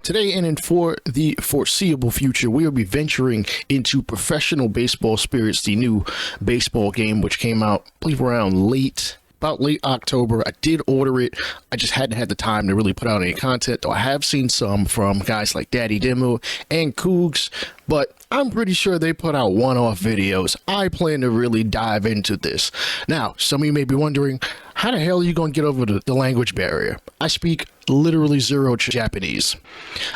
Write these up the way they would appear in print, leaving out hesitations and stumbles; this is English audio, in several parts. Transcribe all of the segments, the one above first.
Today and for the foreseeable future, we will be venturing into Professional Baseball Spirits, the new baseball game, which came out, I believe, around about late October. I did order it. I just hadn't had the time to really put out any content, though I have seen some from guys like Daddy Demo and Cougs, but I'm pretty sure they put out one-off videos. I plan to really dive into this. Now, some of you may be wondering, how the hell are you going to get over the language barrier? I speak literally zero Japanese.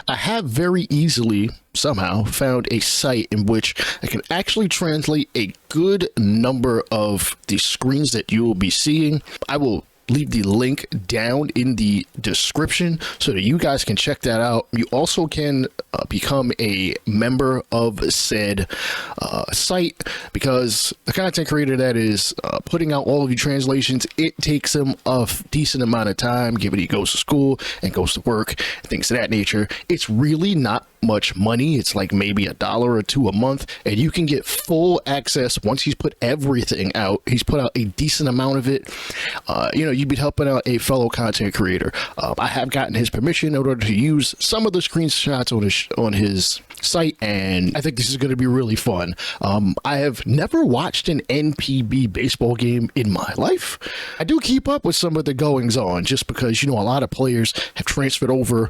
I have very easily, somehow, found a site in which I can actually translate a good number of the screens that you will be seeing. I will leave the link down in the description so that you guys can check that out. You also can become a member of said site, because the content creator that is putting out all of the translations, it takes him a decent amount of time, given he goes to school and goes to work and things of that nature. It's really not much money. It's like maybe $1 or $2 a month, and you can get full access once he's put everything out. He's put out a decent amount of it. You'd be helping out a fellow content creator. I have gotten his permission in order to use some of the screenshots on his site, and I think this is going to be really fun. I have never watched an NPB baseball game in my life. I do keep up with some of the goings on, just because, a lot of players have transferred over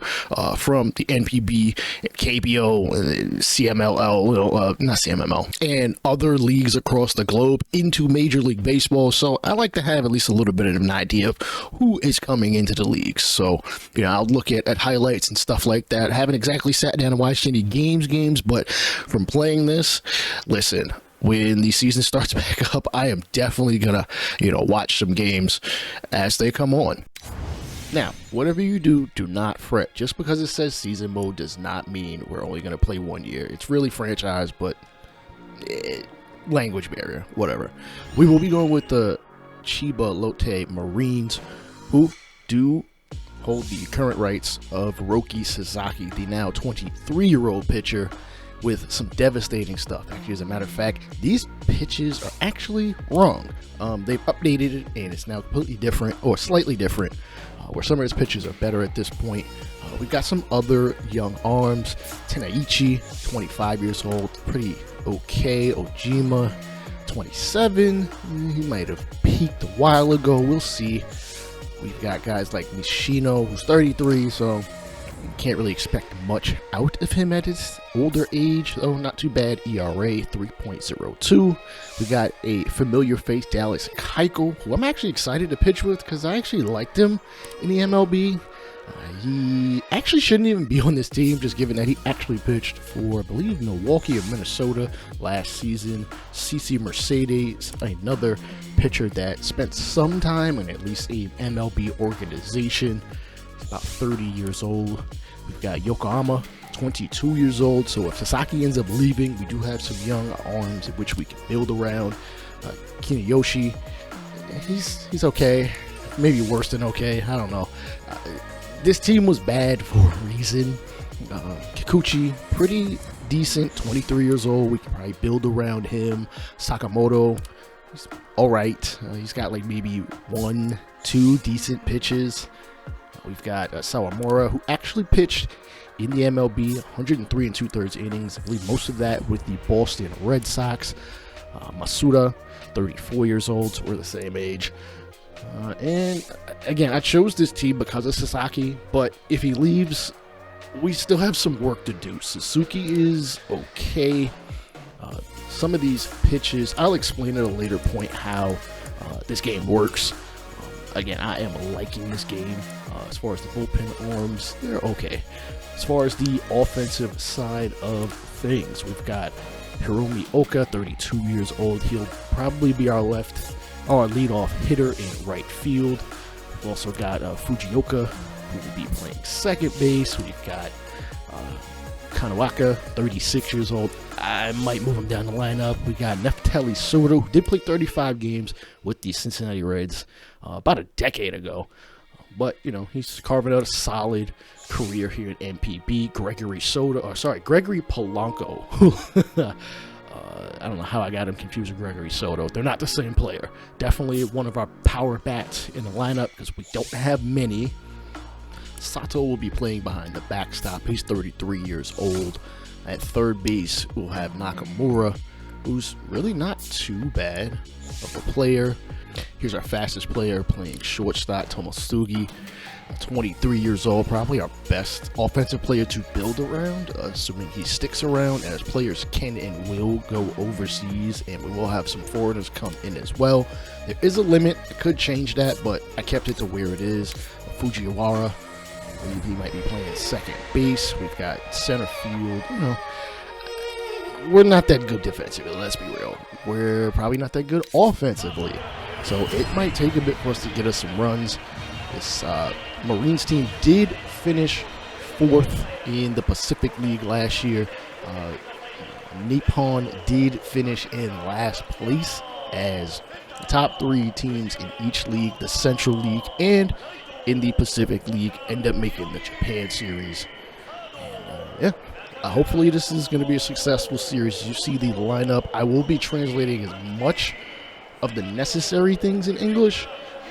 from the NPB, KBO, CMLL, not CMML, and other leagues across the globe into Major League Baseball. So I like to have at least a little bit of an idea of who is coming into the leagues. So, I'll look at highlights and stuff like that. I haven't exactly sat down and watched any games, but from playing this, listen, when the season starts back up, I am definitely gonna, watch some games as they come on. Now, whatever you do, do not fret. Just because it says season mode does not mean we're only going to play 1 year. It's really franchise, but language barrier, whatever. We will be going with the Chibe Lotte Marines, who do hold the current rights of Roki Sasaki, the now 23-year-old pitcher, with some devastating stuff. Actually, as a matter of fact, these pitches are actually wrong. They've updated it, and it's now completely different, or slightly different, where some of his pitches are better at this point. We've got some other young arms. Tenaichi, 25 years old, pretty okay. Ojima, 27. He might have peaked a while ago. We'll see. We've got guys like Nishino, who's 33, so you can't really expect much out of him at his older age, though not too bad. ERA 3.02. We got a familiar face, Dallas Keuchel, who I'm actually excited to pitch with because I actually liked him in the MLB. He actually shouldn't even be on this team, just given that he actually pitched for, I believe, Milwaukee or Minnesota last season. CC Mercedes, another pitcher that spent some time in at least a MLB organization. About 30 years old. We've got Yokohama, 22 years old. So if Sasaki ends up leaving, we do have some young arms in which we can build around. Kineyoshi, he's okay, maybe worse than okay. I don't know. This team was bad for a reason. Kikuchi, pretty decent, 23 years old. We can probably build around him. Sakamoto, he's all right. He's got like maybe 1-2 decent pitches. We've got Sawamura, who actually pitched in the MLB, 103 2/3 innings. I believe most of that with the Boston Red Sox. Masuda, 34 years old, so we're the same age. And again, I chose this team because of Sasaki, but if he leaves, we still have some work to do. Suzuki is okay. Some of these pitches, I'll explain at a later point how this game works. Again, I am liking this game. As far as the bullpen arms, they're okay. As far as the offensive side of things, we've got Hiromi Oka, 32 years old. He'll probably be our leadoff hitter in right field. We've also got Fujioka, who will be playing second base. We've got Kanawaka, 36 years old. I might move him down the lineup. We got Neftali Soto, who did play 35 games with the Cincinnati Reds about a decade ago. But, he's carving out a solid career here at NPB. Gregory Polanco. I don't know how I got him confused with Gregory Soto. They're not the same player. Definitely one of our power bats in the lineup because we don't have many. Sato will be playing behind the backstop. He's 33 years old. At third base, we'll have Nakamura, who's really not too bad of a player. Here's our fastest player playing shortstop, Tomosugi, 23 years old, probably our best offensive player to build around, assuming he sticks around, as players can and will go overseas, and we will have some foreigners come in as well. There is a limit. I could change that, but I kept it to where it is. Fujiwara, I believe he might be playing second base. We've got center field. You know, we're not that good defensively, let's be real. We're probably not that good offensively. So it might take a bit for us to get us some runs. This Marines team did finish 4th in the Pacific League last year. Nippon did finish in last place, as the top 3 teams in each league, the Central League and in the Pacific League, end up making the Japan series. And, hopefully this is going to be a successful series. You see the lineup. I will be translating as much of the necessary things in English.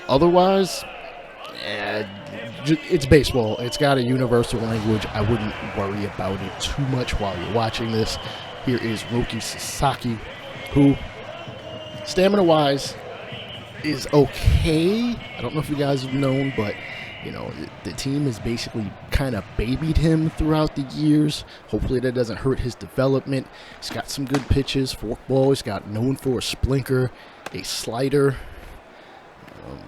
Otherwise, it's baseball. It's got a universal language. I wouldn't worry about it too much while you're watching this. Here is Roki Sasaki, who, stamina-wise, is okay. I don't know if you guys have known, but you know, the team has basically kind of babied him throughout the years. Hopefully that doesn't hurt his development. He's got some good pitches, forkball. He's got known for a splinter, a slider,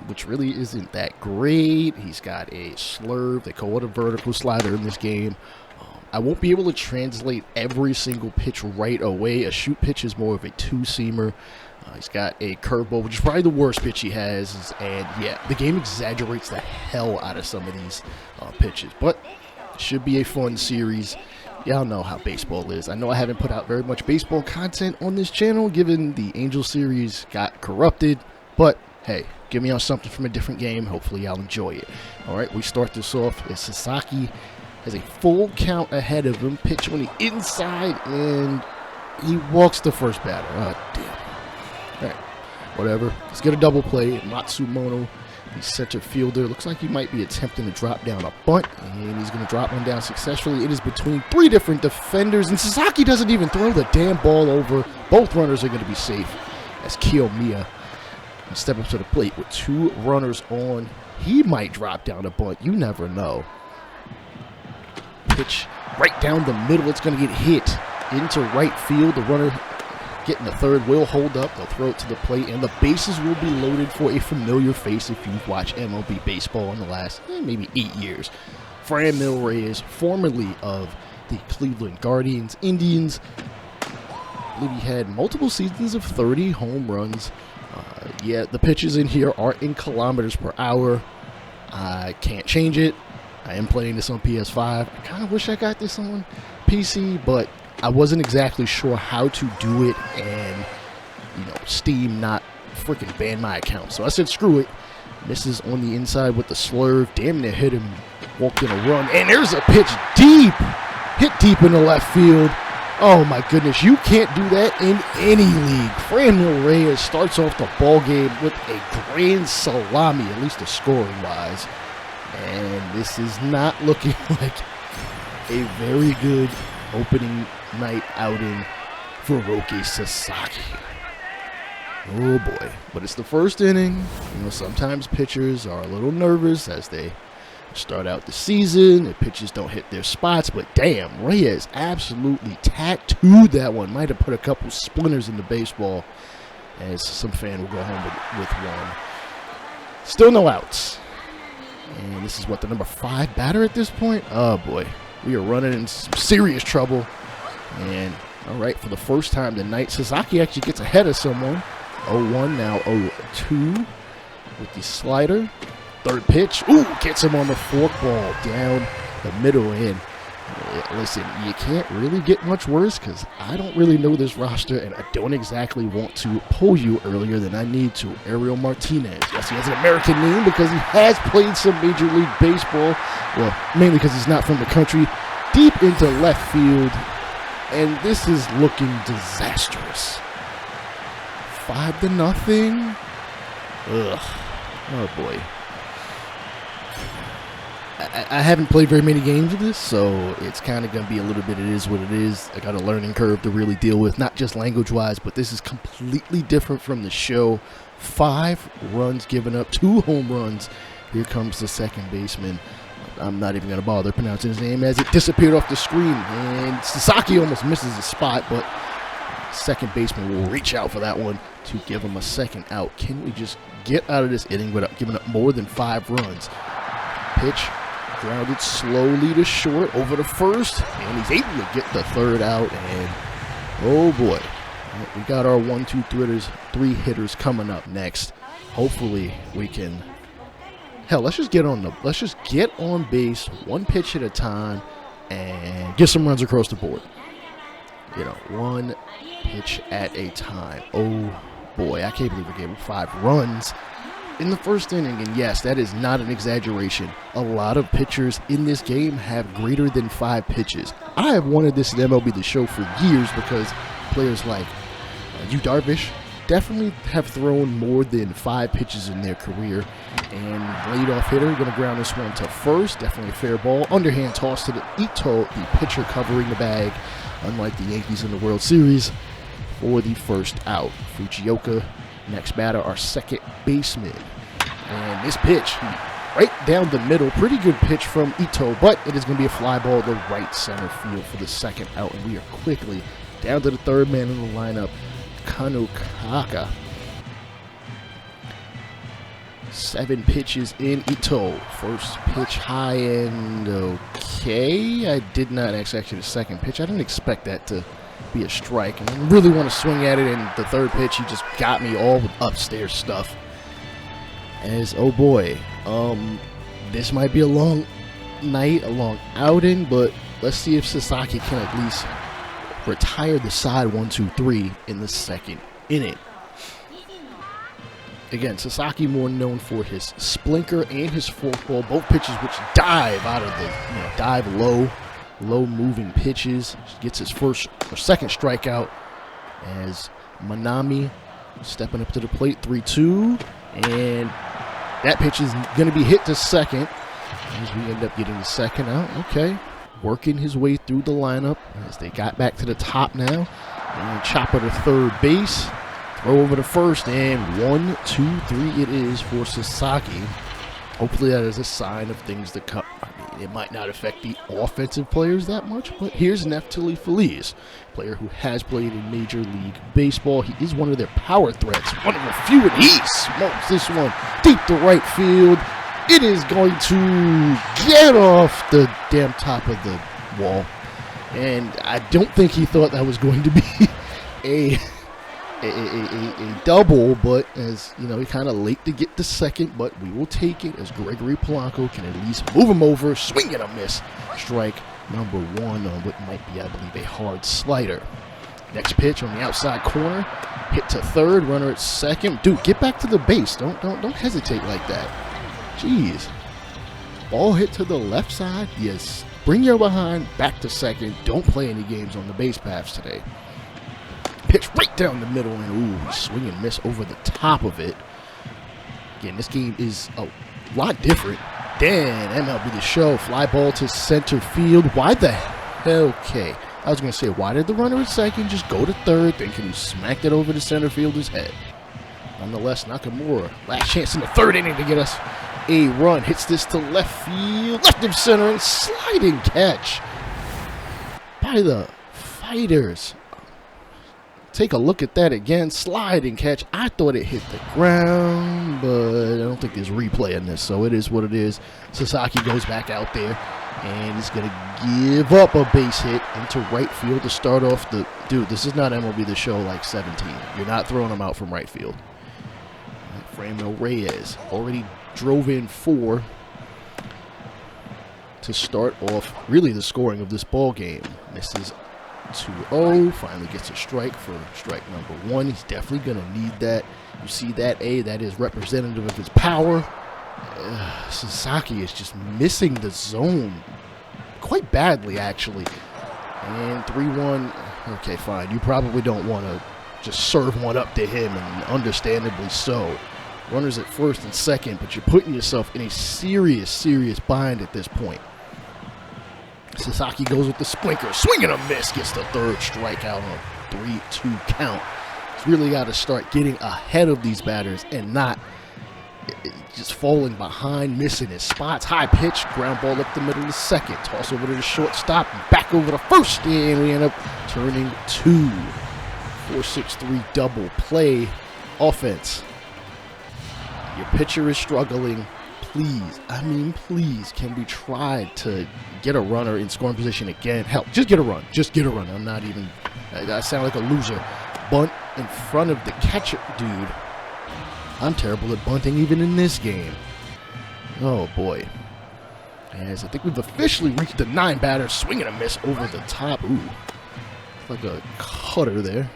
which really isn't that great. He's got a slurve. They call it a vertical slider in this game. I won't be able to translate every single pitch right away. A shoot pitch is more of a two-seamer. He's got a curveball, which is probably the worst pitch he has. And yeah, the game exaggerates the hell out of some of these pitches. But it should be a fun series. Y'all know how baseball is. I know I haven't put out very much baseball content on this channel, given the Angel series got corrupted. But hey, give me on something from a different game. Hopefully y'all enjoy it. All right, we start this off as Sasaki has a full count ahead of him. Pitch on the inside, and he walks the first batter. Oh, damn. All right, whatever. Let's get a double play. Matsumoto, the center fielder, looks like he might be attempting to drop down a bunt, and he's going to drop one down successfully. It is between 3 different defenders, and Sasaki doesn't even throw the damn ball over. Both runners are going to be safe as Kiyomiya step up to the plate with 2 runners on. He might drop down a bunt. You never know. Pitch right down the middle. It's going to get hit into right field. The runner getting the third will hold up. They'll throw it to the plate, and the bases will be loaded for a familiar face if you've watched MLB baseball in the last maybe 8 years. Franmil Reyes, formerly of the Cleveland Guardians Indians. I believe he had multiple seasons of 30 home runs. Yeah, the pitches in here are in kilometers per hour. I can't change it. I am playing this on PS5. I kind of wish I got this on PC, but I wasn't exactly sure how to do it, and you know, Steam not freaking ban my account. So I said, screw it. Misses on the inside with the slurve. Damn near hit him. Walked in a run, and there's a pitch deep. Hit deep in the left field. Oh my goodness, you can't do that in any league. Franmil Reyes starts off the ball game with a grand salami, at least the scoring wise. And this is not looking like a very good opening night outing for Roki Sasaki. Oh boy. But it's the first inning. You know, sometimes pitchers are a little nervous as they start out the season. The pitches don't hit their spots, but damn, Reyes absolutely tattooed that one. Might have put a couple splinters in the baseball, as some fan will go home with one. Still no outs. And this is what, the number 5 batter at this point? Oh boy, we are running in some serious trouble. And all right, for the first time tonight, Sasaki actually gets ahead of someone. 0-1, now 0-2 with the slider. Third pitch, ooh, gets him on the forkball down the middle end. Listen, you can't really get much worse because I don't really know this roster, and I don't exactly want to pull you earlier than I need to. Ariel Martinez. Yes, he has an American name because he has played some Major League Baseball. Well, mainly because he's not from the country. Deep into left field, and this is looking disastrous. 5-0. Ugh. Oh boy. I haven't played very many games of this, so it's kind of going to be a little bit, it is what it is. I got a learning curve to really deal with, not just language-wise, but this is completely different from the show. 5 runs given up, 2 home runs. Here comes the second baseman. I'm not even going to bother pronouncing his name as it disappeared off the screen. And Sasaki almost misses the spot, but second baseman will reach out for that one to give him a second out. Can we just get out of this inning without giving up more than 5 runs? Pitch grounded slowly to short over to first, and he's able to get the third out. And oh boy, we got our 1-2 hitters coming up next. Hopefully we can. Hell, let's just get on base, one pitch at a time, and get some runs across the board. You know, one pitch at a time. Oh boy, I can't believe we gave him 5 runs in the first inning. And yes, that is not an exaggeration. A lot of pitchers in this game have greater than 5 pitches. I have wanted this in MLB The Show for years because players like Yu Darvish definitely have thrown more than 5 pitches in their career. And leadoff hitter going to ground this one to first. Definitely a fair ball. Underhand toss to the Ito, the pitcher covering the bag, unlike the Yankees in the World Series, for the first out. Fujioka, next batter, our second baseman. And this pitch, right down the middle. Pretty good pitch from Ito, but it is going to be a fly ball to right center field for the second out. And we are quickly down to the third man in the lineup, Kanukaka. 7 pitches in. Ito, first pitch high and okay. I did not actually the second pitch. I didn't expect that to be a strike, and I really want to swing at it. And the third pitch, he just got me all with upstairs stuff. As oh boy, this might be a long night, a long outing, but let's see if Sasaki can at least retire the side 1-2-3 in the second inning. Again, Sasaki more known for his splinter and his forkball, both pitches which dive out of the, dive low moving pitches. Gets his first or second strikeout as Manami stepping up to the plate, 3-2, and that pitch is going to be hit to second as we end up getting the second out. Okay, working his way through the lineup as they got back to the top now, and chopper to third base. Throw over to first, and 1-2-3 it is for Sasaki. Hopefully that is a sign of things to come. I mean, it might not affect the offensive players that much, but here's Neftali Feliz, player who has played in Major League Baseball. He is one of their power threats, one of the few, and he smokes this one deep to right field. It is going to get off the damn top of the wall, and I don't think he thought that was going to be a double, but as you know, he kind of late to get the second, but we will take it as Gregory Polanco can at least move him over, swing and a miss. Strike number 1 on what might be, I believe, a hard slider. Next pitch on the outside corner, hit to third, runner at second. Dude, get back to the base. Don't hesitate like that. Jeez. Ball hit to the left side. Yes. Bring your behind back to second. Don't play any games on the base paths today. Pitch right down the middle, and ooh, swing and miss over the top of it. Again, this game is a lot different than MLB The Show. Fly ball to center field. Why the hell? Okay, I was going to say, why did the runner at second just go to third, thinking he smacked it over the center fielder's head? Nonetheless, Nakamura, last chance in the third inning to get us a run. Hits this to left field, left of center, and sliding catch by the Fighters. Take a look at that again. Sliding catch. I thought it hit the ground, but I don't think there's replay in this, so it is what it is. Sasaki goes back out there, and he's going to give up a base hit into right field to start off the... Dude, this is not MLB The Show like 17. You're not throwing him out from right field. Framil Reyes already drove in 4 to start off really the scoring of this ball game. This is 2-0, finally gets a strike for strike number 1. He's definitely going to need that. You see that that is representative of his power. Sasaki is just missing the zone quite badly, actually. And 3-1. Okay, fine. You probably don't want to just serve one up to him, and understandably so. Runners at first and second, but you're putting yourself in a serious bind at this point. Sasaki goes with the splinker. Swing and a miss. Gets the third strikeout on a 3-2 count. He's really got to start getting ahead of these batters and not just falling behind, missing his spots. High pitch, ground ball up the middle of the second. Toss over to the shortstop, back over to first, and we end up turning 2. 4-6-3 double play offense. Your pitcher is struggling. Please, please, can we try to get a runner in scoring position again? Hell, just get a run. Just get a run. I'm not even, I sound like a loser. Bunt in front of the catcher, dude. I'm terrible at bunting even in this game. Oh, boy. As I think we've officially reached the 9 batter. Swing and a miss over the top. Ooh. Like a cutter there.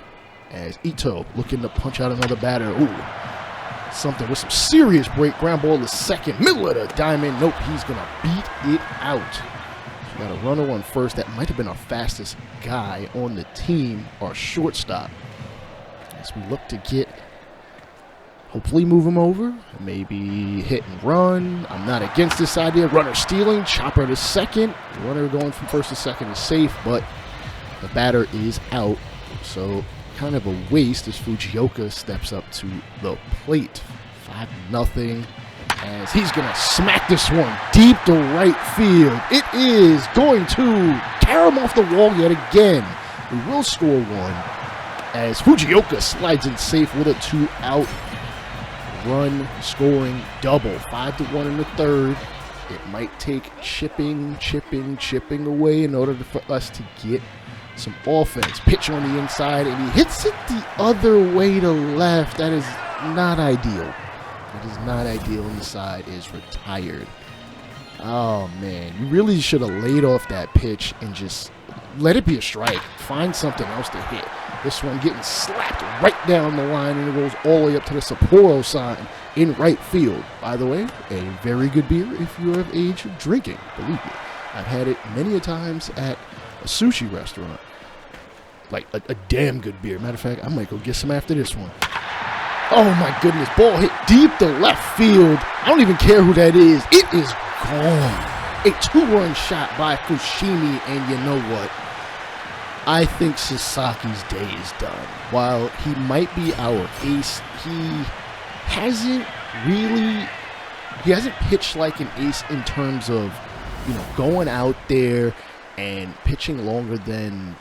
As Ito looking to punch out another batter. Ooh. Something with some serious break. Ground ball to second. Middle of the diamond. Nope, he's going to beat it out. We got a runner on first. That might have been our fastest guy on the team. Our shortstop. As we look to get, hopefully move him over. Maybe hit and run. I'm not against this idea. Runner stealing. Chopper to second. Runner going from first to second is safe, but the batter is out. So kind of a waste as Fujioka steps up to the plate. 5-0 as he's going to smack this one deep to right field. It is going to carry him off the wall yet again. We will score one as Fujioka slides in safe with a 2-out run scoring double. 5-1 in the third. It might take chipping away in order for us to get some offense. Pitch on the inside, and he hits it the other way to left. That is not ideal. That is not ideal, and the side is retired. Oh, man. You really should have laid off that pitch and just let it be a strike. Find something else to hit. This one getting slapped right down the line, and it goes all the way up to the Sapporo sign in right field. By the way, a very good beer if you're of age of drinking. Believe me. I've had it many a times at a sushi restaurant. Like a damn good beer. Matter of fact, I might go get some after this one. Oh my goodness. Ball hit deep to left field. I don't even care who that is. It is gone. A 2-run shot by Fushimi, and you know what? I think Sasaki's day is done. While he might be our ace, he hasn't pitched like an ace in terms of, going out there and pitching longer than,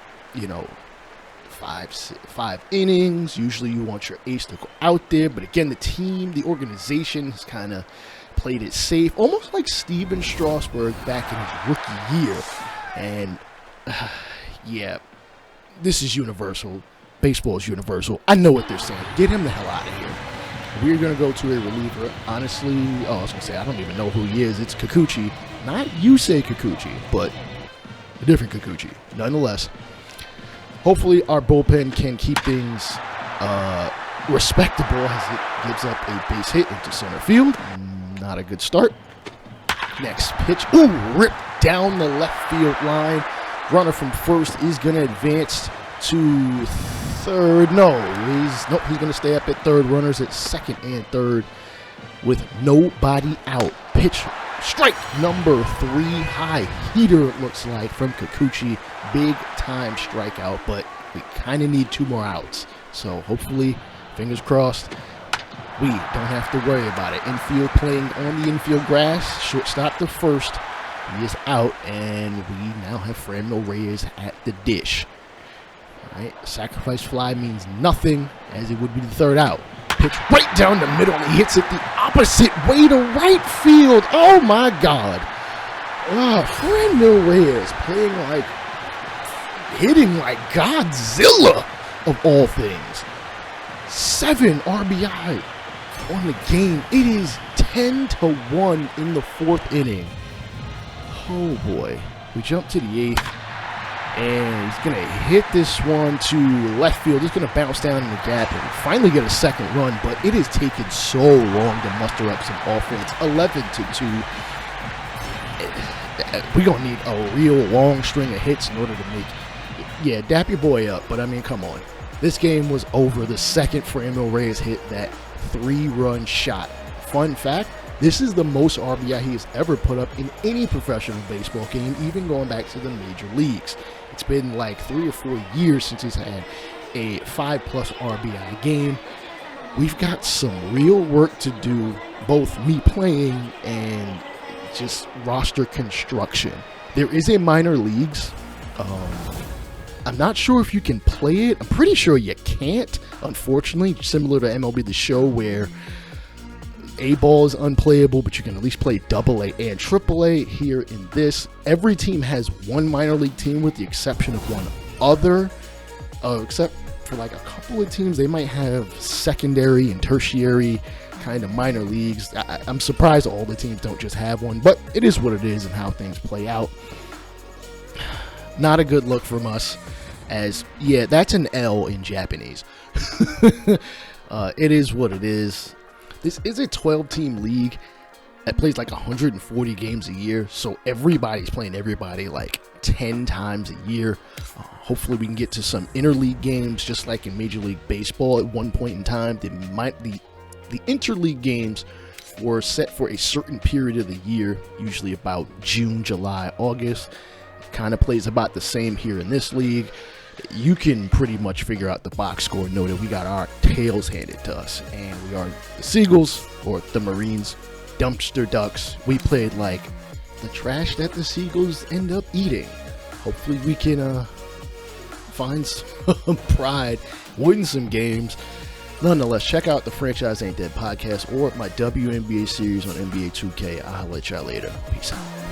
5 innings. Usually you want your ace to go out there, but again, the organization has kind of played it safe, almost like Steven Strasburg back in his rookie year. And yeah, this is universal. Baseball is universal. I know what they're saying. Get him the hell out of here. We're going to go to a reliever. Honestly, I was going to say, I don't even know who he is. It's Kikuchi. Not Yusei Kikuchi, but a different Kikuchi. Nonetheless, hopefully our bullpen can keep things respectable as it gives up a base hit into center field. Not a good start. Next pitch. Ooh, ripped down the left field line. Runner from first is going to advance to third. He's going to stay up at third. Runners at second and third with nobody out. Pitch. Strike number 3. High heater, it looks like, from Kikuchi. Big time strikeout, but we kind of need 2 more outs. So hopefully, fingers crossed, we don't have to worry about it. Infield playing on the infield grass. Shortstop to first. He is out, and we now have Franmil Reyes at the dish. All right, sacrifice fly means nothing, as it would be the third out. Pitch right down the middle, and he hits it the opposite way to right field. Oh, my God. Franmil Reyes hitting like Godzilla, of all things. 7 RBI on the game. It is 10-1 in the 4th inning. Oh, boy. We jump to the 8th. And he's going to hit this one to left field. He's going to bounce down in the gap and finally get a second run. But it has taken so long to muster up some offense. 11-2. We're going to need a real long string of hits in order to make... Yeah, dap your boy up. But, I mean, come on. This game was over the second Franmil Reyes hit that 3-run shot. Fun fact, this is the most RBI he has ever put up in any professional baseball game, even going back to the major leagues. It's been like 3 or 4 years since he's had a 5+ RBI game. We've got some real work to do, both me playing and just roster construction. There is a minor leagues. I'm not sure if you can play it. I'm pretty sure you can't, unfortunately, similar to MLB The Show, where A-ball is unplayable, but you can at least play AA and AAA. Here in this, every team has one minor league team with the exception of one other, except for like a couple of teams, they might have secondary and tertiary kind of minor leagues. I'm surprised all the teams don't just have one, but it is what it is and how things play out. Not a good look from us, as, yeah, that's an L in Japanese. It is what it is. This is a 12-team league that plays like 140 games a year, so everybody's playing everybody like 10 times a year. Hopefully we can get to some interleague games, just like in Major League Baseball at one point in time. The interleague games were set for a certain period of the year, usually about June, July, August. Kind of plays about the same here in this league. You can pretty much figure out the box score and know that we got our tails handed to us, and we are the Seagulls, or the Marines, dumpster ducks. We played like the trash that the Seagulls end up eating. Hopefully we can find some pride, win some games. Nonetheless, check out the Franchise Ain't Dead podcast or my WNBA series on NBA 2K. I'll let y'all later. Peace out.